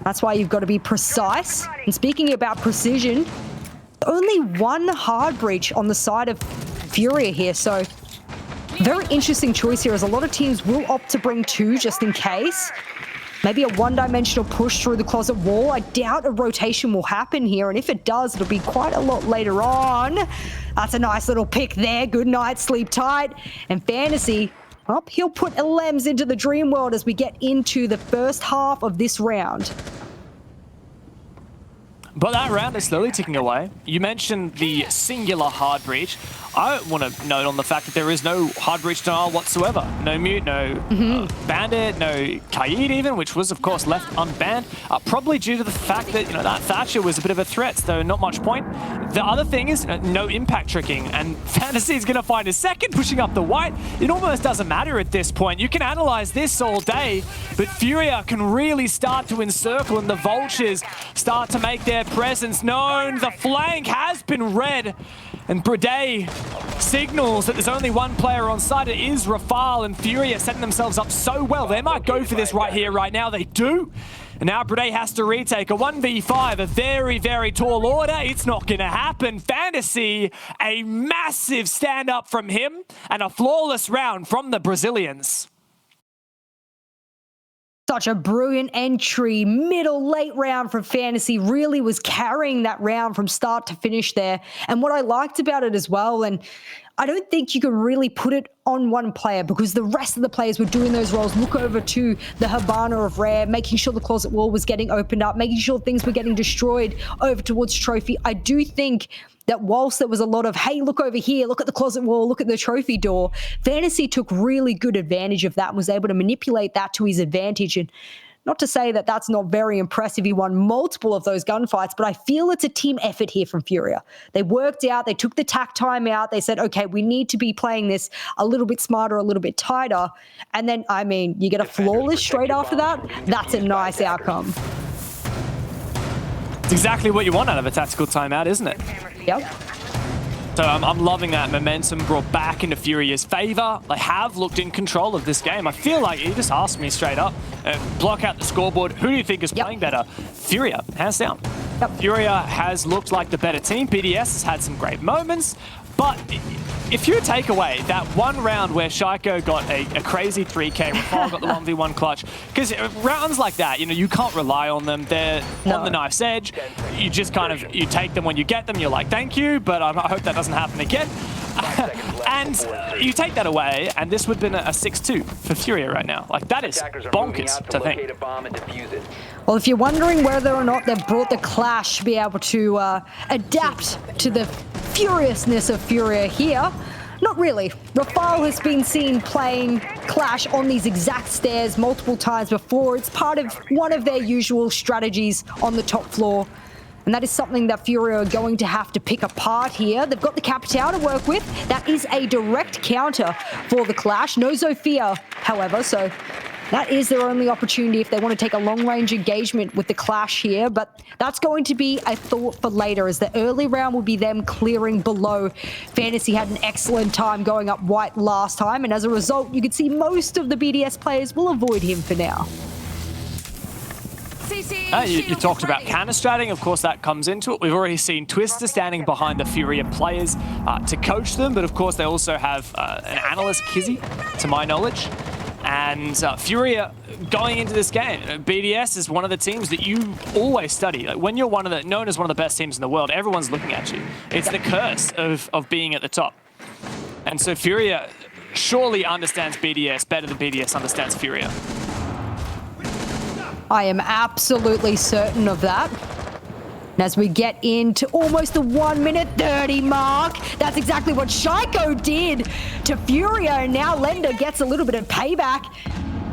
Speaker 1: That's why you've got to be precise. And speaking about precision, only 1 hard breach on the side of FURIA here. So very interesting choice here, as a lot of teams will opt to bring 2 just in case. Maybe a one-dimensional push through the closet wall. I doubt a rotation will happen here, and if it does, it'll be quite a lot later on. That's a nice little pick there. Good night, sleep tight. And Fantasy, well, he'll put LMs into the dream world as we get into the first half of this round.
Speaker 2: But that round is slowly ticking away. You mentioned the singular hard breach. I want to note on the fact that there is no hard breach denial whatsoever. No mute, no bandit, no Kaid even, which was of course left unbanned. Probably due to the fact that, you know, that Thatcher was a bit of a threat, so not much point. The other thing is no impact tricking, and Fantasy is going to find a second pushing up the white. It almost doesn't matter at this point. You can analyze this all day, but FURIA can really start to encircle, and the Vultures start to make their presence known. The flank has been read, and Breday signals that there's only 1 player on site. It is Rafal, and FURIA setting themselves up so well. They might go for this right here, right now. They do. And now Breday has to retake a 1v5, a very, very tall order. It's not going to happen. Fantasy, a massive stand-up from him, and a flawless round from the Brazilians.
Speaker 1: Such a brilliant entry, late round from Fantasy, really was carrying that round from start to finish there. And what I liked about it as well, and I don't think you can really put it on one player because the rest of the players were doing those roles. Look over to the Habana of Rare, making sure the closet wall was getting opened up, making sure things were getting destroyed over towards Trophy. I do think that whilst there was a lot of, hey, look over here, look at the closet wall, look at the trophy door, Fantasy took really good advantage of that and was able to manipulate that to his advantage. And not to say that that's not very impressive. He won multiple of those gunfights, but I feel it's a team effort here from FURIA. They worked out, they took the tack time out. They said, okay, we need to be playing this a little bit smarter, a little bit tighter. And then, I mean, you get a flawless straight after that. That's a nice outcome.
Speaker 2: It's exactly what you want out of a tactical timeout, isn't it?
Speaker 1: Yep.
Speaker 2: So I'm loving that momentum brought back into FURIA's favor. They have looked in control of this game. I feel like he just asked me straight up, block out the scoreboard. Who do you think is playing better? FURIA, hands down. Yep. FURIA has looked like the better team. BDS has had some great moments, but if you take away that 1 round where Shaiko got a crazy 3K, Rafal got the 1v1 clutch, because rounds like that, you know, you can't rely on them. They're on the knife's edge. You just kind of, you take them when you get them. You're like, thank you, but I hope that doesn't happen again. And you take that away, and this would have been a 6-2 for FURIA right now. Like, that is bonkers to think.
Speaker 1: Well, if you're wondering whether or not they've brought the Clash to be able to adapt to the furiousness of FURIA here, not really. Rafal has been seen playing Clash on these exact stairs multiple times before. It's part of one of their usual strategies on the top floor. And that is something that FURIA are going to have to pick apart here. They've got the Capital to work with. That is a direct counter for the Clash. No Zofia, however, so that is their only opportunity if they want to take a long-range engagement with the Clash here. But that's going to be a thought for later, as the early round will be them clearing below. Fantasy had an excellent time going up white last time, and as a result, you can see most of the BDS players will avoid him for now.
Speaker 2: You talked about counter-stratting. Of course, that comes into it. We've already seen Twister standing behind the FURIA players to coach them, but of course, they also have an analyst, Kizzy, to my knowledge. And FURIA going into this game, BDS is one of the teams that you always study. Like when you're known as one of the best teams in the world, everyone's looking at you. It's the curse of being at the top. And so FURIA surely understands BDS better than BDS understands FURIA.
Speaker 1: I am absolutely certain of that. And as we get into almost the 1:30 mark, that's exactly what Shaiko did to FURIA, and now Lender gets a little bit of payback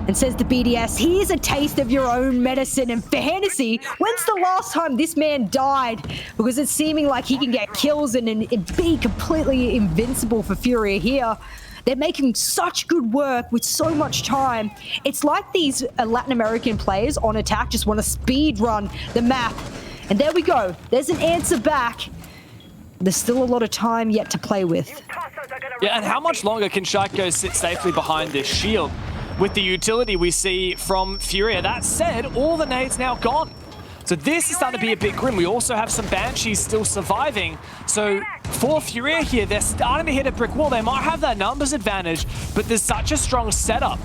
Speaker 1: and says to BDS, here's a taste of your own medicine. And Fantasy, when's the last time this man died? Because it's seeming like he can get kills and be completely invincible for FURIA here. They're making such good work with so much time. It's like these Latin American players on attack just want to speed run the map. And there we go. There's an answer back. There's still a lot of time yet to play with.
Speaker 2: Yeah, and how much longer can Shaiko sit safely behind this shield with the utility we see from FURIA? That said, all the nades now gone. So this is starting to be a bit grim. We also have some Banshees still surviving. So for FURIA here, they're starting to hit a brick wall. They might have that numbers advantage, but there's such a strong setup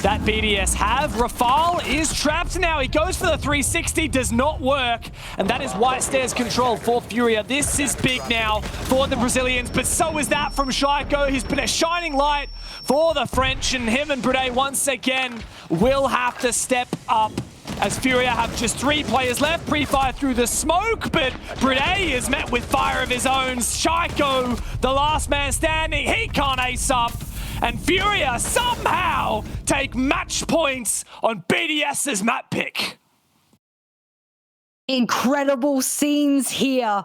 Speaker 2: that BDS have. Rafal is trapped now. He goes for the 360, does not work. And that is White Stairs control for FURIA. This is big now for the Brazilians, but so is that from Shaiko. He's been a shining light for the French, and him and Brede once again will have to step up, as FURIA have just 3 players left. Pre-fire through the smoke, but Brede is met with fire of his own. Shaiko, the last man standing, he can't ace up. And FURIA somehow take match points on BDS's map pick.
Speaker 1: Incredible scenes here.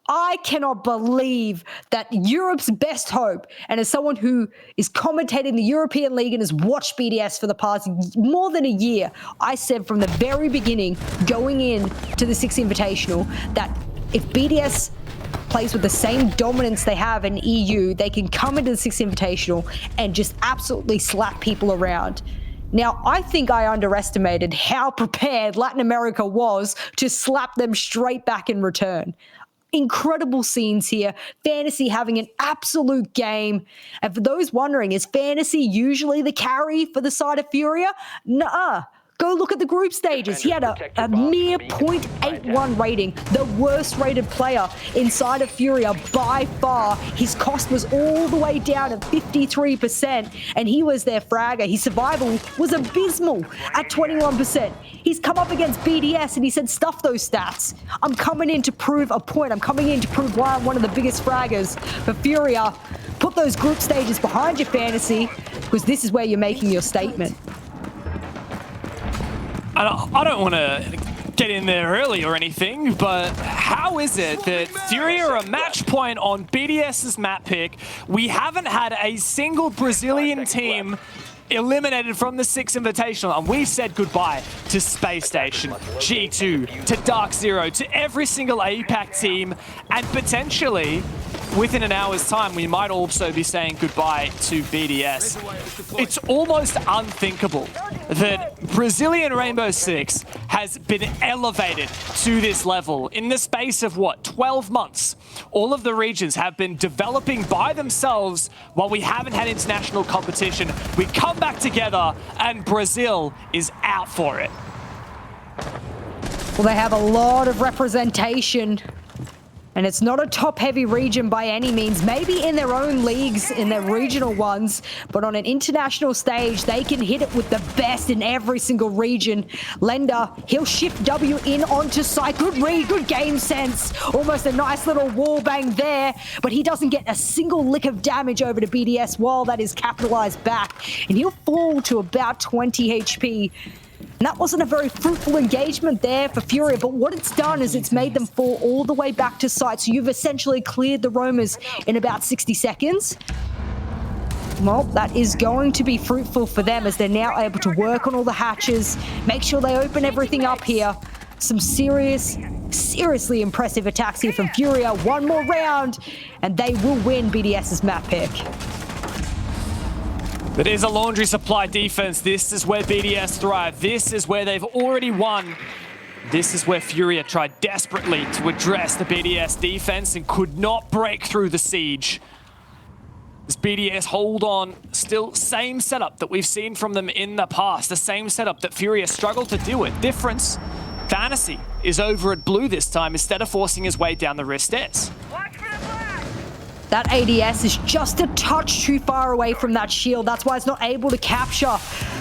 Speaker 1: I cannot believe that Europe's best hope, and as someone who is commentating the European League and has watched BDS for the past more than a year, I said from the very beginning, going in to the Six Invitational, that if BDS plays with the same dominance they have in EU, they can come into the Six Invitational and just absolutely slap people around. Now, I think I underestimated how prepared Latin America was to slap them straight back in return. Incredible scenes here. Fantasy having an absolute game. And for those wondering, is Fantasy usually the carry for the side of FURIA? Nuh-uh. Go look at the group stages. He had a mere 0.81 rating, the worst rated player inside of FURIA by far. His cost was all the way down at 53%, and he was their fragger. His survival was abysmal at 21%. He's come up against BDS and he said, stuff those stats. I'm coming in to prove a point. I'm coming in to prove why I'm one of the biggest fraggers for FURIA. Put those group stages behind your Fantasy, because this is where you're making your statement.
Speaker 2: I don't want to get in there early or anything, but how is it that FURIA are a match point on BDS's map pick? We haven't had a single Brazilian team eliminated from the Six Invitational, and we've said goodbye to Space Station, G2, to Dark Zero, to every single APAC team, and potentially within an hour's time, we might also be saying goodbye to BDS. It's almost unthinkable that Brazilian Rainbow Six has been elevated to this level in the space of, what, 12 months? All of the regions have been developing by themselves while we haven't had international competition. We come back together and Brazil is out for it.
Speaker 1: Well, they have a lot of representation. And it's not a top-heavy region by any means. Maybe in their own leagues, in their regional ones, but on an international stage, they can hit it with the best in every single region. Lender, he'll shift W in onto site. Good read, good game sense. Almost a nice little wall bang there, but he doesn't get a single lick of damage over to BDS while that is capitalized back. And he'll fall to about 20 HP. And that wasn't a very fruitful engagement there for FURIA, but what it's done is it's made them fall all the way back to site. So you've essentially cleared the roamers in about 60 seconds. Well, that is going to be fruitful for them as they're now able to work on all the hatches, make sure they open everything up here. Some seriously impressive attacks here from FURIA. One more round, and they will win BDS's map pick.
Speaker 2: It is a laundry supply defense. This is where BDS thrive. This is where they've already won. This is where FURIA tried desperately to address the BDS defense and could not break through the siege. This BDS hold on, still same setup that we've seen from them in the past. The same setup that FURIA struggled to deal with. Difference, Fantasy is over at blue this time instead of forcing his way down the rear stairs.
Speaker 1: That ADS is just a touch too far away from that shield. That's why it's not able to capture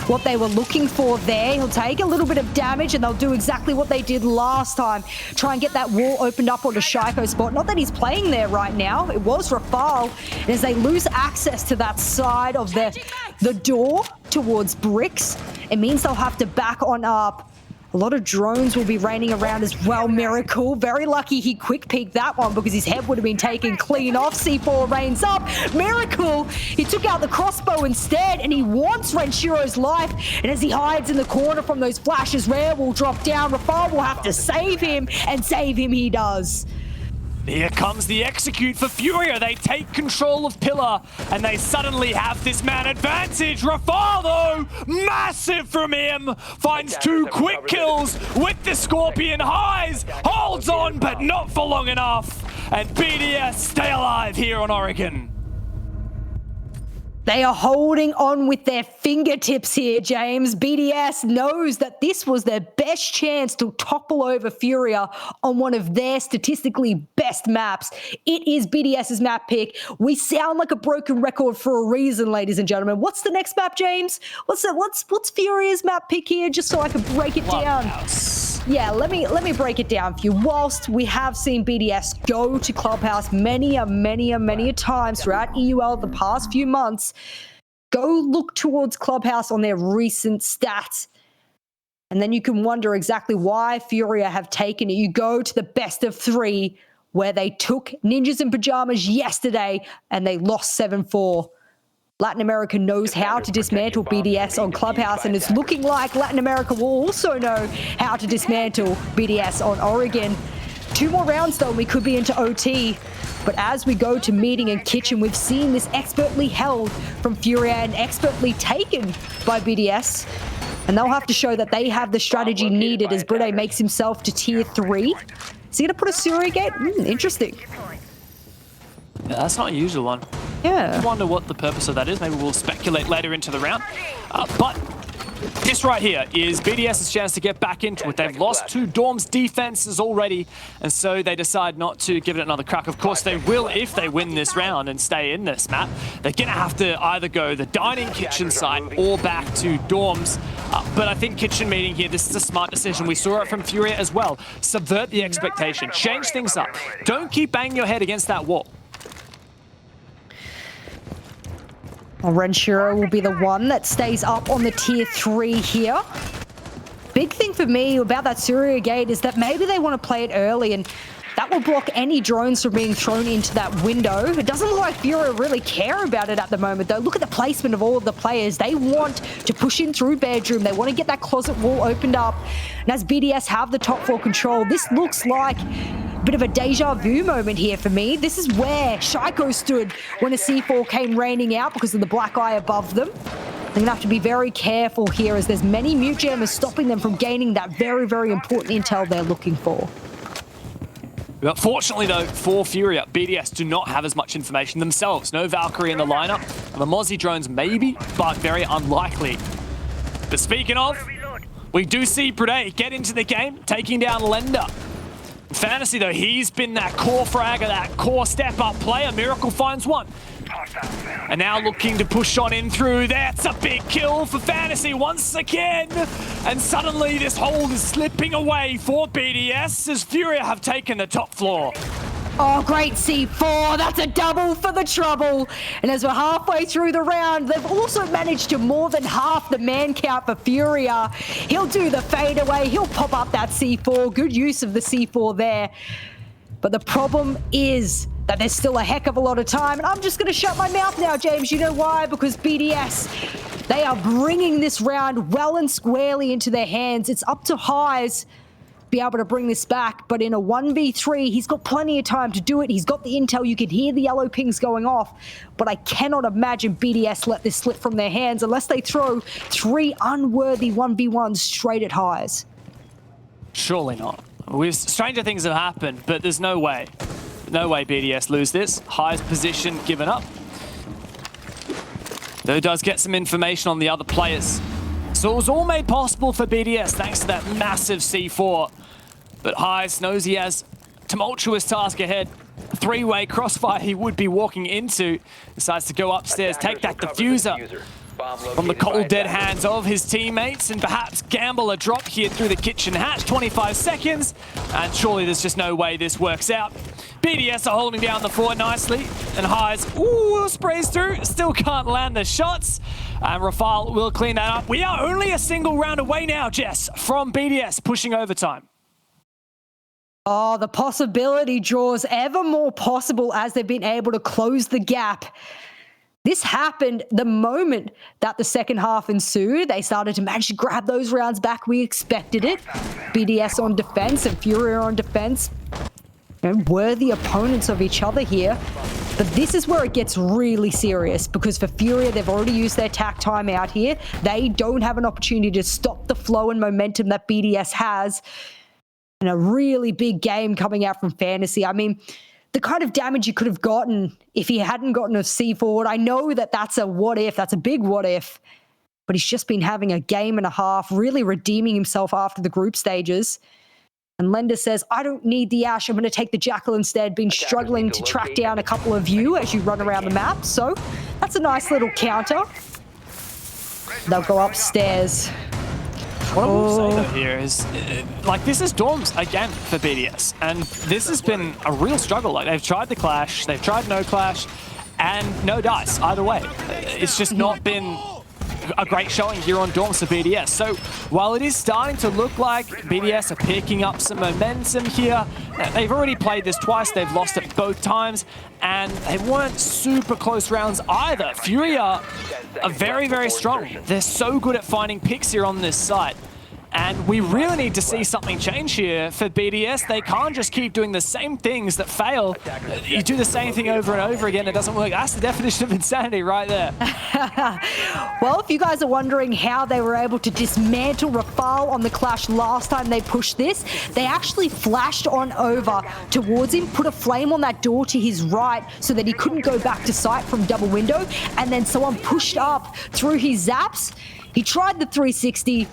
Speaker 1: what they were looking for there. He'll take a little bit of damage and they'll do exactly what they did last time. Try and get that wall opened up onto Shaiko spot. Not that he's playing there right now. It was Rafal. And as they lose access to that side of the door towards bricks, it means they'll have to back on up. A lot of drones will be raining around as well. Miracle, very lucky he quick peeked that one because his head would have been taken clean off. C4 rains up. Miracle, he took out the crossbow instead and he wants Renshiro's life. And as he hides in the corner from those flashes, Rare will drop down. Rafal will have to save him, and save him he does.
Speaker 2: Here comes the execute for FURIA. They take control of Pillar, and they suddenly have this man advantage. Rafal, though, massive from him. Finds 2 quick kills with the Scorpion highs. Holds on, but not for long enough. And BDS stay alive here on Oregon.
Speaker 1: They are holding on with their fingertips here, James. BDS knows that this was their best chance to topple over FURIA on one of their statistically best maps. It is BDS's map pick. We sound like a broken record for a reason, ladies and gentlemen. What's the next map, James? What's FURIA's map pick here, just so I can break it down? Yeah, let me break it down for you. Whilst we have seen BDS go to Clubhouse many a times throughout EUL the past few months, go look towards Clubhouse on their recent stats. And then you can wonder exactly why FURIA have taken it. You go to the best of 3, where they took Ninjas in Pajamas yesterday and they lost 7-4. Latin America knows how to dismantle BDS on Clubhouse, and it's looking like Latin America will also know how to dismantle BDS on Oregon. 2 more rounds though, and we could be into OT. But as we go to meeting and kitchen, we've seen this expertly held from FURIA and expertly taken by BDS. And they'll have to show that they have the strategy needed as Brede makes himself to tier 3. Is he going to put a Surya gate? Interesting.
Speaker 2: Yeah, that's not a usual one.
Speaker 1: Yeah.
Speaker 2: I wonder what the purpose of that is. Maybe we'll speculate later into the round. But this right here is BDS's chance to get back into it. They've lost 2 Dorms defenses already, and so they decide not to give it another crack. Of course, they will if they win this round and stay in this map. They're going to have to either go the dining kitchen side or back to Dorms. But I think kitchen meeting here, this is a smart decision. We saw it from FURIA as well. Subvert the expectation. Change things up. Don't keep banging your head against that wall.
Speaker 1: Well, Renshiro will be the one that stays up on the tier 3 here. Big thing for me about that Surya gate is that maybe they want to play it early, and that will block any drones from being thrown into that window. It doesn't look like FURIA really care about it at the moment, though. Look at the placement of all of the players. They want to push in through bedroom. They want to get that closet wall opened up. And as BDS have the top 4 control, this looks like bit of a deja vu moment here for me. This is where Shaiko stood when a C4 came raining out because of the black eye above them. They're going to have to be very careful here as there's many mute jammers stopping them from gaining that very important intel they're looking for.
Speaker 2: But fortunately, though, for FURIA, BDS do not have as much information themselves. No Valkyrie in the lineup. The Mozzie drones maybe, but very unlikely. But speaking of, we do see Brede get into the game, taking down Lender. Fantasy, though, he's been that core fragger, that core step-up player. Miracle finds one. And now looking to push on in through. That's a big kill for Fantasy once again. And suddenly this hold is slipping away for BDS as FURIA have taken the top floor.
Speaker 1: Oh, great C4. That's a double for the trouble. And as we're halfway through the round, they've also managed to more than half the man count for FURIA. He'll do the fadeaway. He'll pop up that C4. Good use of the C4 there. But the problem is that there's still a heck of a lot of time. And I'm just going to shut my mouth now, James. You know why? Because BDS, they are bringing this round well and squarely into their hands. It's up to Highs be able to bring this back, but in a 1v3 he's got plenty of time to do it. He's got the intel. You can hear the yellow pings going off, but I cannot imagine BDS let this slip from their hands unless they throw 3 unworthy 1v1s straight at Highs.
Speaker 2: Surely not. Stranger things have happened, but there's no way BDS lose this. High's position given up, though does get some information on the other players. So it was all made possible for BDS thanks to that massive C4. But Highs knows he has a tumultuous task ahead. A 3-way crossfire he would be walking into. Decides to go upstairs, take that diffuser from the cold dead hands of his teammates, and perhaps gamble a drop here through the kitchen hatch. 25 seconds, and surely there's just no way this works out. BDS are holding down the fort nicely, and Highs, sprays through, still can't land the shots. And Rafal will clean that up. We are only a single round away now, Jess, from BDS pushing overtime.
Speaker 1: Oh, the possibility draws ever more possible as they've been able to close the gap. This happened the moment that the second half ensued. They started to manage to grab those rounds back. We expected it. BDS on defense and FURIA on defense. And worthy opponents of each other here. But this is where it gets really serious, because for FURIA, they've already used their tack time out here. They don't have an opportunity to stop the flow and momentum that BDS has. And a really big game coming out from Fantasy. I mean, the kind of damage you could have gotten if he hadn't gotten a C4. I know that that's a what if, that's a big what if, but he's just been having a game and a half, really redeeming himself after the group stages. And Lender says, I don't need the Ash, I'm going to take the Jackal instead. Been struggling to track down a couple of you as you run around the map. So that's a nice little counter. They'll go upstairs.
Speaker 2: What I will say though here is, this is Dorms again for BDS. And this has been a real struggle. Like, they've tried the Clash, they've tried no Clash, and no dice either way. It's just not been a great showing here on Dorms for BDS. So while it is starting to look like BDS are picking up some momentum here, they've already played this twice, they've lost it both times, and they weren't super close rounds either. FURIA are very, very strong. They're so good at finding picks here on this site. And we really need to see something change here for BDS. They can't just keep doing the same things that fail. You do the same thing over and over again, it doesn't work. That's the definition of insanity right there.
Speaker 1: Well, if you guys are wondering how they were able to dismantle Rafal on the Clash last time they pushed this, they actually flashed on over towards him, put a flame on that door to his right so that he couldn't go back to site from double window, and then someone pushed up through his zaps. He tried the 360,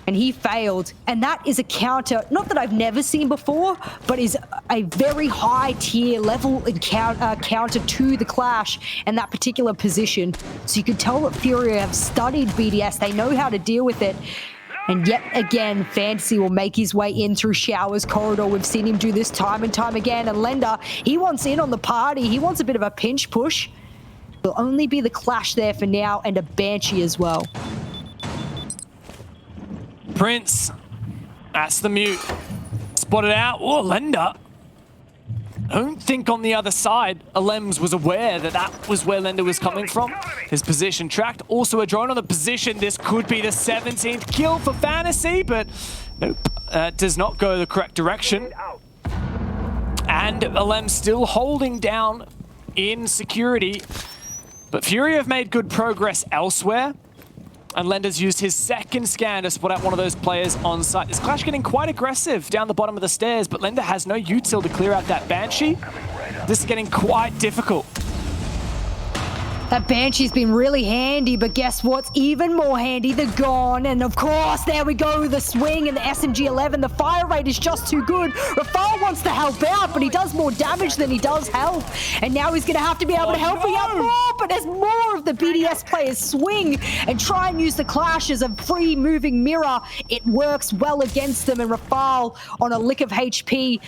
Speaker 1: and he failed. And that is a counter, not that I've never seen before, but is a very high tier level counter to the Clash and that particular position. So you can tell that FURIA have studied BDS. They know how to deal with it. And yet again, Fantasy will make his way in through Showers corridor. We've seen him do this time and time again. And Lender, he wants in on the party. He wants a bit of a pinch push. It'll only be the Clash there for now, and a Banshee as well.
Speaker 2: Prince, that's the mute. Spotted out. Oh, Lender. I don't think on the other side, Alems was aware that that was where Lender was coming from. His position tracked. Also a drone on the position. This could be the 17th kill for Fantasy, but nope. Does not go the correct direction. And Alems still holding down in security. But FURIA have made good progress elsewhere. And Lender's used his second scan to spot out one of those players on site. This Clash getting quite aggressive down the bottom of the stairs, but Lender has no util to clear out that Banshee. This is getting quite difficult.
Speaker 1: That Banshee's been really handy, but guess what's even more handy? The Gone. And of course, there we go, the swing and the SMG-11. The fire rate is just too good. Rafal wants to help out, but he does more damage than he does help. And now he's going to have to be able to help me out more, but as more of the BDS players swing and try and use the Clash as a free moving mirror, it works well against them. And Rafal on a lick of HP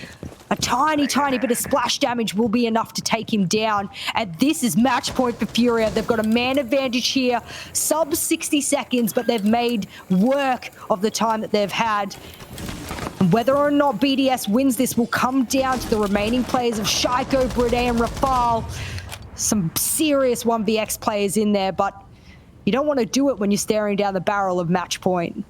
Speaker 1: A tiny bit of splash damage will be enough to take him down. And this is match point for FURIA. They've got a man advantage here, sub 60 seconds, but they've made work of the time that they've had. Whether or not BDS wins this will come down to the remaining players of Shaiko, Brede, and Rafal. Some serious 1vx players in there, but you don't want to do it when you're staring down the barrel of match point.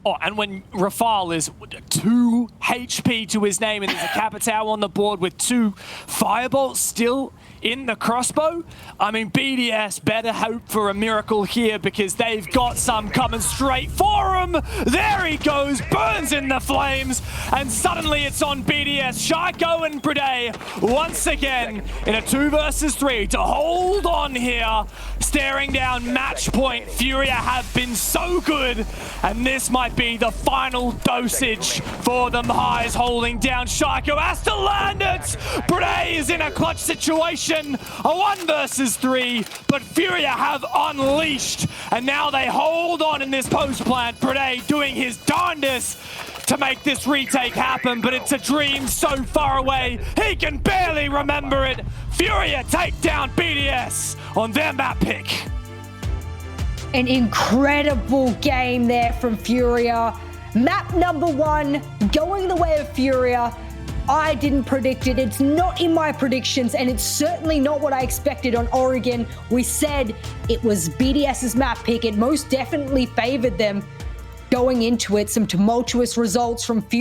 Speaker 2: Oh, and when Rafal is 2 HP to his name and there's a Capitao on the board with 2 Firebolts still in the crossbow, I mean, BDS better hope for a miracle here because they've got some coming straight for him. There he goes, burns in the flames, and suddenly it's on BDS. Shaiko and Brede once again in a 2 versus 3 to hold on here. Staring down match point, FURIA have been so good, and this might be the final dosage for them. Highs holding down. Shaiko has to land it. Brede is in a clutch situation. A 1 versus 3, but FURIA have unleashed, and now they hold on in this post plant. Brede doing his darndest to make this retake happen, but it's a dream so far away, he can barely remember it. FURIA take down BDS on their map pick.
Speaker 1: An incredible game there from FURIA. Map number 1 going the way of FURIA. I didn't predict it. It's not in my predictions, and it's certainly not what I expected on Oregon. We said it was BDS's map pick. It most definitely favored them going into it. Some tumultuous results from FURIA.